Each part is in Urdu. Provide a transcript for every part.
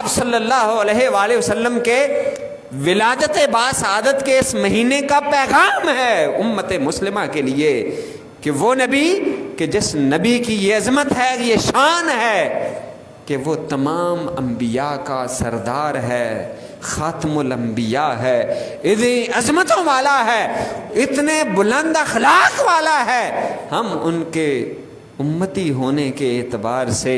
صلی اللہ علیہ وآلہ وسلم کے ولادت باسعادت کے اس مہینے کا پیغام ہے امت مسلمہ کے لیے کہ وہ نبی کہ جس نبی کی یہ عظمت ہے، یہ شان ہے کہ وہ تمام انبیاء کا سردار ہے، خاتم الانبیاء ہے، اتنی عظمتوں والا ہے، اتنے بلند اخلاق والا ہے۔ ہم ان کے امتی ہونے کے اعتبار سے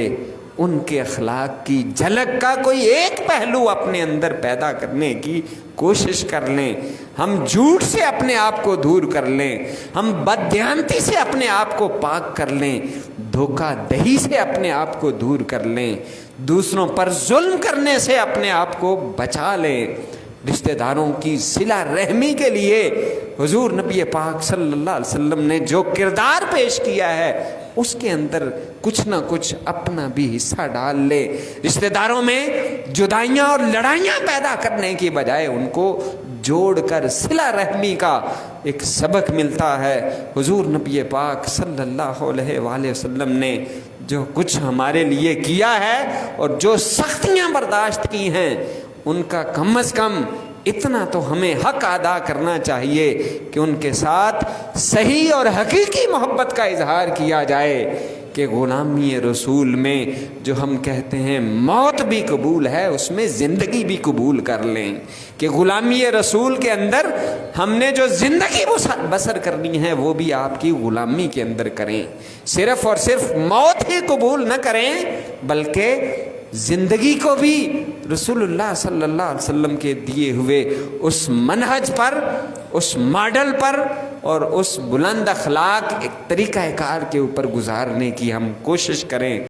ان کے اخلاق کی جھلک کا کوئی ایک پہلو اپنے اندر پیدا کرنے کی کوشش کر لیں، ہم جھوٹ سے اپنے آپ کو دور کر لیں، ہم بددیانتی سے اپنے آپ کو پاک کر لیں، دھوکہ دہی سے اپنے آپ کو دور کر لیں، دوسروں پر ظلم کرنے سے اپنے آپ کو بچا لیں، رشتہ داروں کی صلہ رحمی کے لیے حضور نبی پاک صلی اللہ علیہ وسلم نے جو کردار پیش کیا ہے اس کے اندر کچھ نہ کچھ اپنا بھی حصہ ڈال لے۔ رشتہ داروں میں جدائیاں اور لڑائیاں پیدا کرنے کی بجائے ان کو جوڑ کر صلہ رحمی کا ایک سبق ملتا ہے۔ حضور نبی پاک صلی اللہ علیہ وآلہ وسلم نے جو کچھ ہمارے لیے کیا ہے اور جو سختیاں برداشت کی ہیں ان کا کم از کم اتنا تو ہمیں حق ادا کرنا چاہیے کہ ان کے ساتھ صحیح اور حقیقی محبت کا اظہار کیا جائے کہ غلامی رسول میں جو ہم کہتے ہیں موت بھی قبول ہے، اس میں زندگی بھی قبول کر لیں، کہ غلامی رسول کے اندر ہم نے جو زندگی بسر کرنی ہے وہ بھی آپ کی غلامی کے اندر کریں، صرف اور صرف موت ہی قبول نہ کریں بلکہ زندگی کو بھی رسول اللہ صلی اللہ علیہ وسلم کے دیے ہوئے اس منہج پر، اس ماڈل پر اور اس بلند اخلاق ایک طریقہ کار کے اوپر گزارنے کی ہم کوشش کریں۔